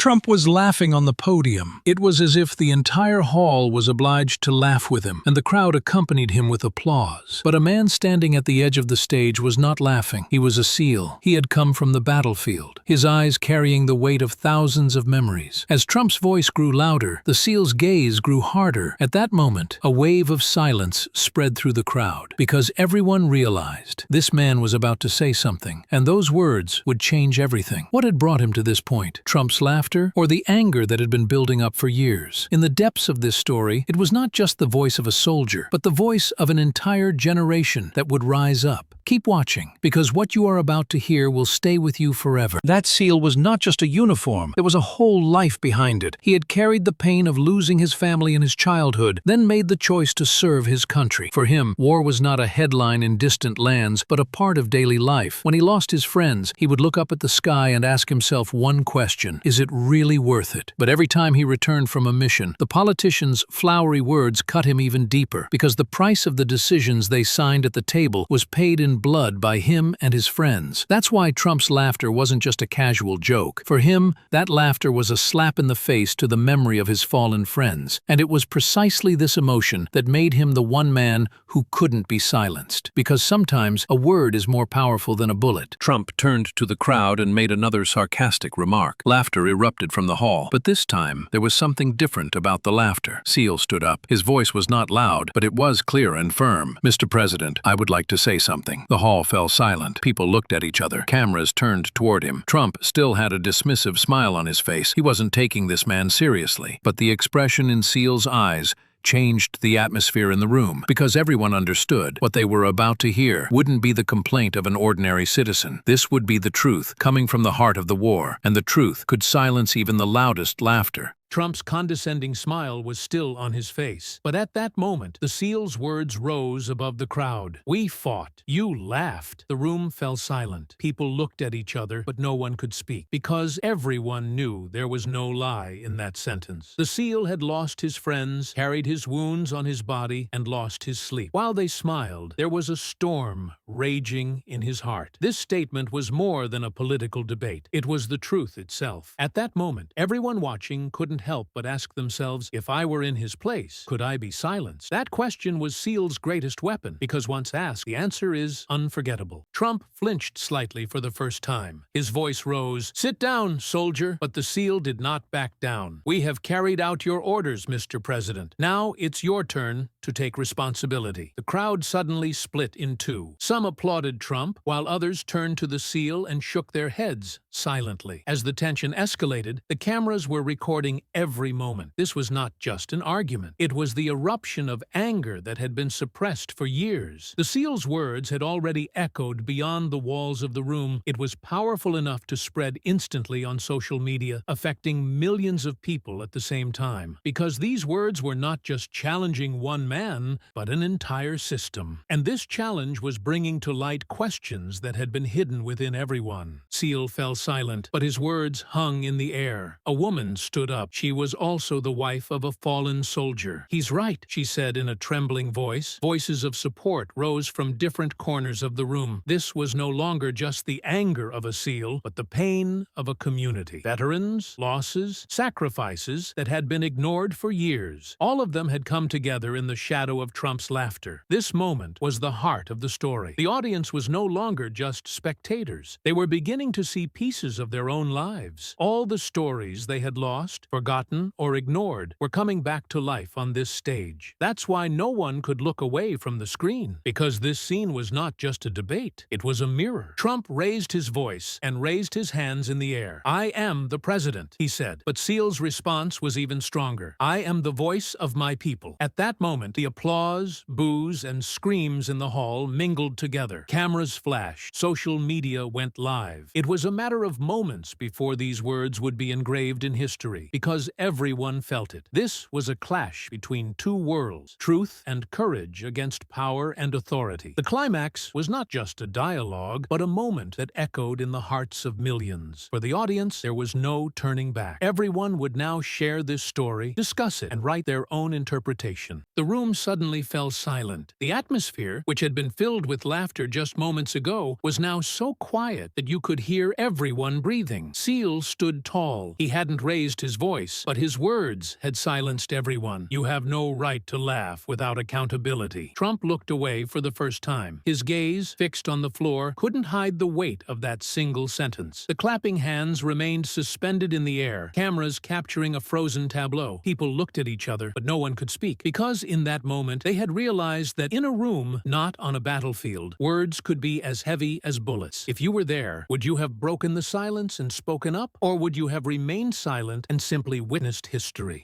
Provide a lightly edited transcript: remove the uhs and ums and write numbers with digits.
Trump was laughing on the podium. It was as if the entire hall was obliged to laugh with him, and the crowd accompanied him with applause. But a man standing at the edge of the stage was not laughing. He was a SEAL. He had come from the battlefield, his eyes carrying the weight of thousands of memories. As Trump's voice grew louder, the SEAL's gaze grew harder. At that moment, a wave of silence spread through the crowd, because everyone realized this man was about to say something, and those words would change everything. What had brought him to this point? Trump's laughter, or the anger that had been building up for years? In the depths of this story, it was not just the voice of a soldier, but the voice of an entire generation that would rise up. Keep watching, because what you are about to hear will stay with you forever. That SEAL was not just a uniform. There was a whole life behind it. He had carried the pain of losing his family in his childhood, then made the choice to serve his country. For him, war was not a headline in distant lands, but a part of daily life. When he lost his friends, he would look up at the sky and ask himself one question: is it really worth it? But every time he returned from a mission, the politicians' flowery words cut him even deeper, because the price of the decisions they signed at the table was paid in blood by him and his friends. That's why Trump's laughter wasn't just a casual joke. For him, that laughter was a slap in the face to the memory of his fallen friends. And it was precisely this emotion that made him the one man who couldn't be silenced. Because sometimes a word is more powerful than a bullet. Trump turned to the crowd and made another sarcastic remark. Laughter erupted from the hall, but this time there was something different about the laughter. SEAL stood up. His voice was not loud, but it was clear and firm. "Mr. President, I would like to say something." The hall fell silent. People looked at each other. Cameras turned toward him. Trump still had a dismissive smile on his face. He wasn't taking this man seriously. But the expression in SEAL's eyes changed the atmosphere in the room, because everyone understood what they were about to hear wouldn't be the complaint of an ordinary citizen. This would be the truth, coming from the heart of the war, and the truth could silence even the loudest laughter. Trump's condescending smile was still on his face. But at that moment, the SEAL's words rose above the crowd. "We fought. You laughed." The room fell silent. People looked at each other, but no one could speak, because everyone knew there was no lie in that sentence. The SEAL had lost his friends, carried his wounds on his body, and lost his sleep. While they smiled, there was a storm raging in his heart. This statement was more than a political debate. It was the truth itself. At that moment, everyone watching couldn't help but ask themselves, if I were in his place, could I be silenced? That question was SEAL's greatest weapon, because once asked, the answer is unforgettable. Trump flinched slightly for the first time. His voice rose, "Sit down, soldier." But the SEAL did not back down. "We have carried out your orders, Mr. President. Now it's your turn to take responsibility." The crowd suddenly split in two. Some applauded Trump, while others turned to the SEAL and shook their heads silently. As the tension escalated, the cameras were recording every moment. This was not just an argument. It was the eruption of anger that had been suppressed for years. The SEAL's words had already echoed beyond the walls of the room. It was powerful enough to spread instantly on social media, affecting millions of people at the same time. Because these words were not just challenging one man, but an entire system. And this challenge was bringing to light questions that had been hidden within everyone. SEAL fell silent, but his words hung in the air. A woman stood up. She was also the wife of a fallen soldier. "He's right," she said in a trembling voice. Voices of support rose from different corners of the room. This was no longer just the anger of a SEAL, but the pain of a community. Veterans, losses, sacrifices that had been ignored for years. All of them had come together in the shadow of Trump's laughter. This moment was the heart of the story. The audience was no longer just spectators. They were beginning to see pieces of their own lives. All the stories they had lost, forgotten, or ignored were coming back to life on this stage. That's why no one could look away from the screen, because this scene was not just a debate. It was a mirror. Trump raised his voice and raised his hands in the air. "I am the president," he said. But SEAL's response was even stronger. "I am the voice of my people." At that moment, the applause, boos, and screams in the hall mingled together. Cameras flashed. Social media went live. It was a matter of moments before these words would be engraved in history, because because everyone felt it. This was a clash between two worlds, truth and courage against power and authority. The climax was not just a dialogue, but a moment that echoed in the hearts of millions. For the audience, there was no turning back. Everyone would now share this story, discuss it, and write their own interpretation. The room suddenly fell silent. The atmosphere, which had been filled with laughter just moments ago, was now so quiet that you could hear everyone breathing. Seal stood tall. He hadn't raised his voice, but his words had silenced everyone. "You have no right to laugh without accountability." Trump looked away for the first time. His gaze, fixed on the floor, couldn't hide the weight of that single sentence. The clapping hands remained suspended in the air, cameras capturing a frozen tableau. People looked at each other, but no one could speak, because in that moment they had realized that in a room, not on a battlefield, words could be as heavy as bullets. If you were there, would you have broken the silence and spoken up, or would you have remained silent and simply witnessed history?